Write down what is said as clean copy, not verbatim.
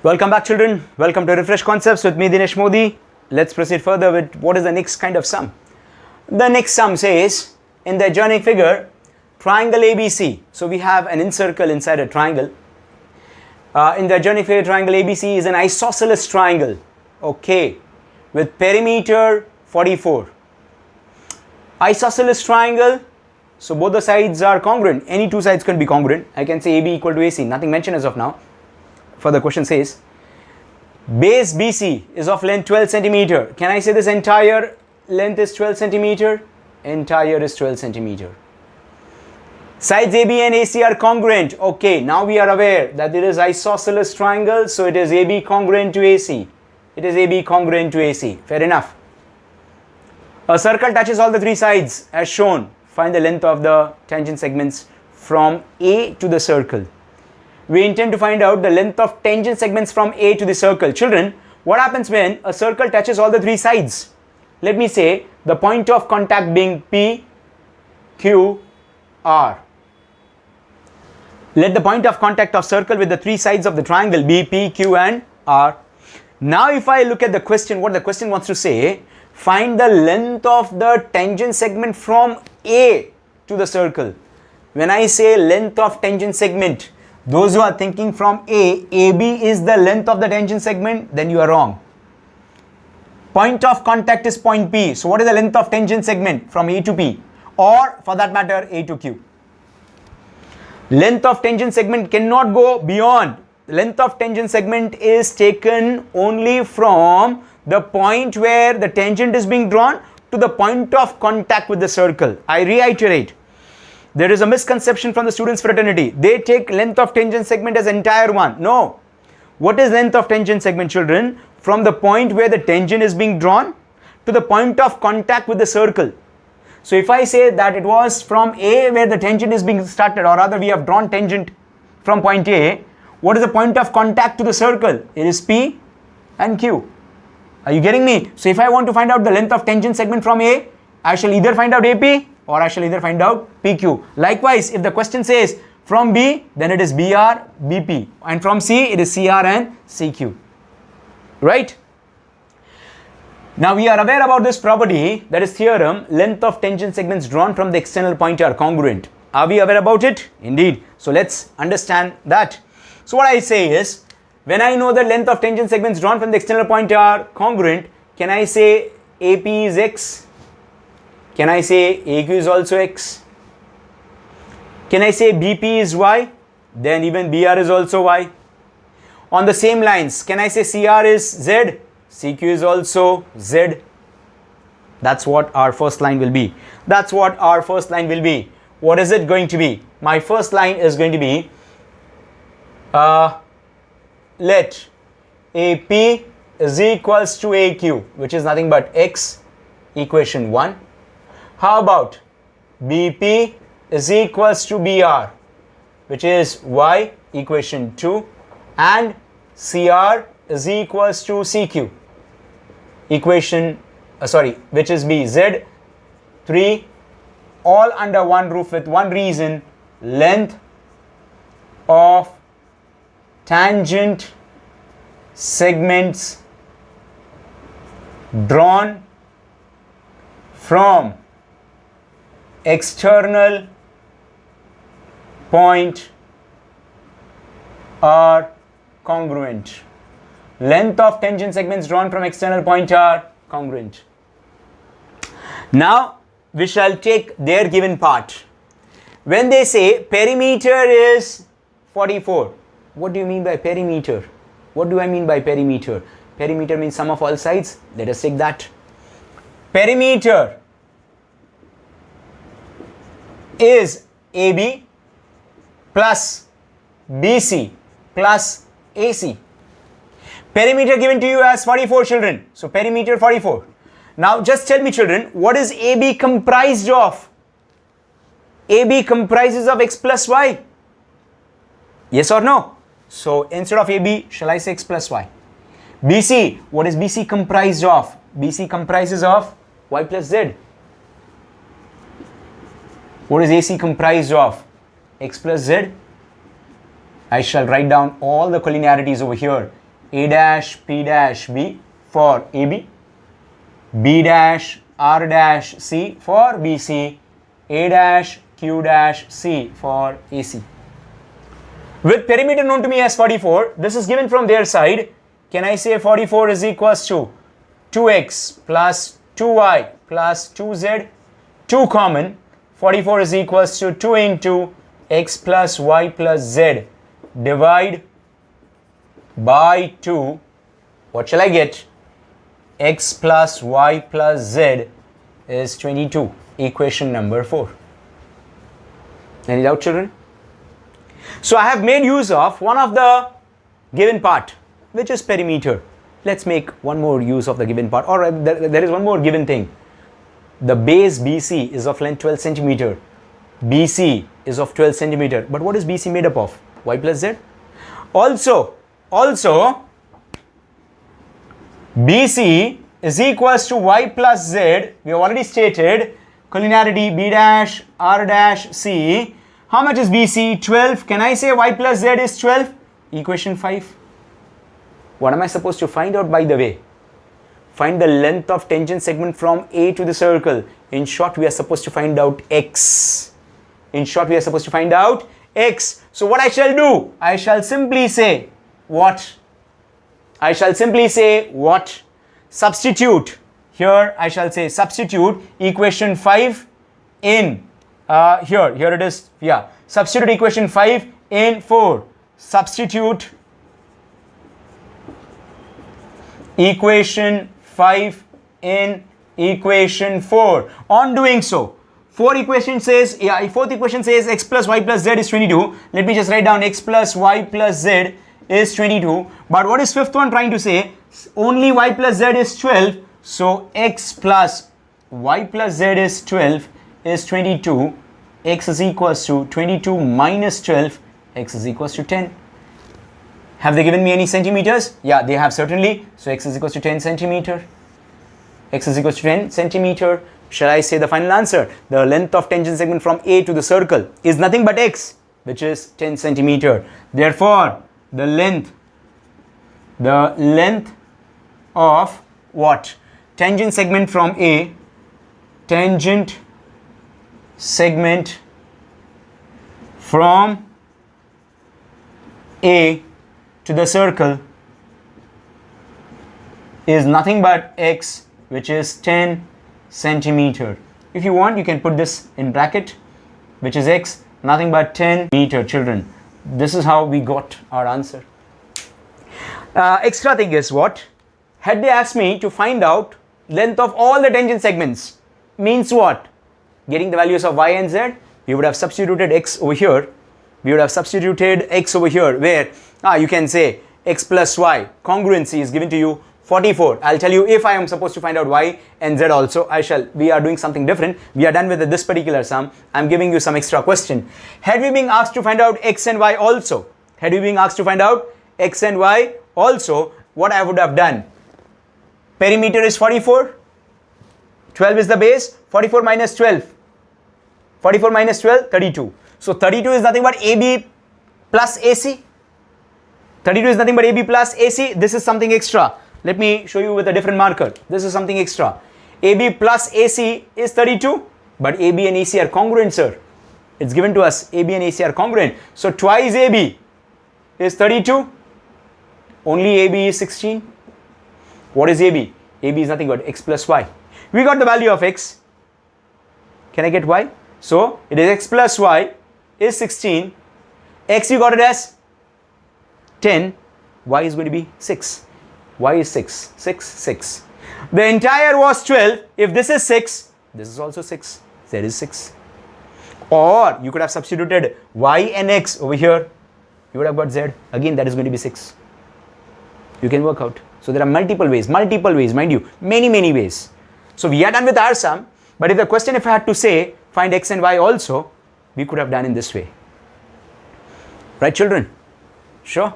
Welcome back, children. Welcome to Refresh Concepts with me, Dinesh Modi. Let's proceed further with what is the next kind of sum. The next sum says, in the adjoining figure, triangle ABC. So we have an incircle inside a triangle. In the adjoining figure, triangle ABC is an isosceles triangle, okay, with perimeter 44. Isosceles triangle, so both the sides are congruent. Any two sides can be congruent. I can say AB equal to AC. Nothing mentioned as of now. Further question says, base BC is of length 12 centimeter. Can I say this entire length is 12 centimeter? Entire is 12 centimeter. Sides AB and AC are congruent. Okay, now we are aware that it is isosceles triangle, so it is AB congruent to AC. It is AB congruent to AC. Fair enough. A circle touches all the three sides as shown. Find the length of the tangent segments from A to the circle. We intend to find out the length of tangent segments from A to the circle. Children, what happens when a circle touches all the three sides? Let me say the point of contact being P, Q, R. Let the point of contact of circle with the three sides of the triangle be P, Q and R. Now if I look at the question, what the question wants to say, find the length of the tangent segment from A to the circle. When I say length of tangent segment, those who are thinking from A, AB is the length of the tangent segment, then you are wrong. Point of contact is point P. So what is the length of tangent segment from A to P? Or for that matter, A to Q? Length of tangent segment cannot go beyond. Length of tangent segment is taken only from the point where the tangent is being drawn to the point of contact with the circle. I reiterate. There is a misconception from the students fraternity. They take length of tangent segment as entire one. No. What is length of tangent segment, children? From the point where the tangent is being drawn to the point of contact with the circle. So if I say that it was from A where the tangent is being started, or rather we have drawn tangent from point A, what is the point of contact to the circle? It is P and Q. Are you getting me? So if I want to find out the length of tangent segment from A, I shall either find out AP or I shall either find out PQ. Likewise, if the question says from B, then it is BR, BP. And from C, it is CR and CQ. Right? Now we are aware about this property, that is theorem, length of tangent segments drawn from the external point are congruent. Are we aware about it? Indeed. So let's understand that. So what I say is, when I know the length of tangent segments drawn from the external point are congruent, can I say AP is X? Can I say AQ is also X? Can I say BP is Y? Then even BR is also Y. On the same lines, can I say CR is Z? CQ is also Z. That's what our first line will be. That's what our first line will be. What is it going to be? My first line is going to be, let AP is equals to AQ, which is nothing but X, equation 1. How about BP is equals to BR, which is Y, equation 2, and CR is equals to CQ, equation, which is BZ, 3, all under one roof with one reason, length of tangent segments drawn from external point are congruent. Length of tangent segments drawn from external point are congruent. Now we shall take their given part. When they say perimeter is 44, what do you mean by perimeter? What do I mean by perimeter? Perimeter means sum of all sides. Let us take that. Perimeter is AB plus BC plus AC. Perimeter given to you as 44, children. So perimeter 44. Now just tell me, children, what is AB comprised of? AB comprises of X plus Y. Yes or no? So instead of AB, shall I say X plus Y? BC, what is BC comprised of? BC comprises of Y plus Z. What is AC comprised of? X plus Z. I shall write down all the collinearities over here. A dash P dash B for AB, B dash R dash C for BC, A dash Q dash C for AC. With perimeter known to me as 44, this is given from their side. Can I say 44 is equals to 2x plus 2y plus 2z, 2 common, 44 is equals to 2 into x plus y plus z, divide by 2, what shall I get? X plus y plus z is 22, equation number 4. Any doubt, children? So I have made use of one of the given part, which is perimeter. Let's make one more use of the given part, or there is one more given thing. The base BC is of length 12 centimeter. BC is of 12 centimeter. But what is BC made up of? Y plus Z. Also, BC is equals to Y plus Z. We have already stated collinearity B dash R dash C. How much is BC? 12. Can I say Y plus Z is 12? Equation 5. What am I supposed to find out, by the way? Find the length of tangent segment from A to the circle. In short, we are supposed to find out X. In short, we are supposed to find out X. So what I shall do? I shall simply say what? I shall simply say what? Substitute. Here I shall say substitute equation 5 in here it is, yeah. Substitute equation 5 in 4. Substitute equation 5 in equation 4. On doing so, fourth equation says x plus y plus z is 22. Let me just write down x plus y plus z is 22. But what is fifth one trying to say? Only y plus z is 12. So x plus y plus z is 12 is 22. X is equals to 22 minus 12. X is equals to 10. Have they given me any centimeters? Yeah, they have certainly. So x is equals to 10 centimeter. X is equals to 10 centimeter. Shall I say the final answer? The length of tangent segment from A to the circle is nothing but x, which is 10 centimeter. Therefore, the length of what? Tangent segment from A, tangent segment from A to the circle is nothing but x, which is 10 centimeter. If you want, you can put this in bracket, which is x, nothing but 10 meter. Children, this is how we got our answer. Extra thing is what? Had they asked me to find out length of all the tangent segments, means what? Getting the values of y and z, we would have substituted x over here. We would have substituted x over here, where you can say x plus y, congruency is given to you 44. I'll tell you if I am supposed to find out y and z also, we are doing something different. We are done with this particular sum. I'm giving you some extra question. Had we been asked to find out x and y also, what I would have done? Perimeter is 44. 12 is the base. 44 minus 12. 32. So 32 is nothing but AB plus AC. 32 is nothing but AB plus AC. This is something extra. Let me show you with a different marker. This is something extra. AB plus AC is 32, but AB and AC are congruent, sir. It's given to us. AB and AC are congruent. So twice AB is 32. Only AB is 16. What is AB? AB is nothing but x plus y. We got the value of x. Can I get y? So it is x plus y is 16. X you got it as 10. Y is going to be 6. Y is 6. 6, 6. The entire was 12. If this is 6, this is also 6. Z is 6. Or you could have substituted y and x over here. You would have got z. Again, that is going to be 6. You can work out. So there are multiple ways, mind you, many ways. So we are done with our sum. But if the question, if I had to say, find x and y also, we could have done in this way. Right, children? Sure.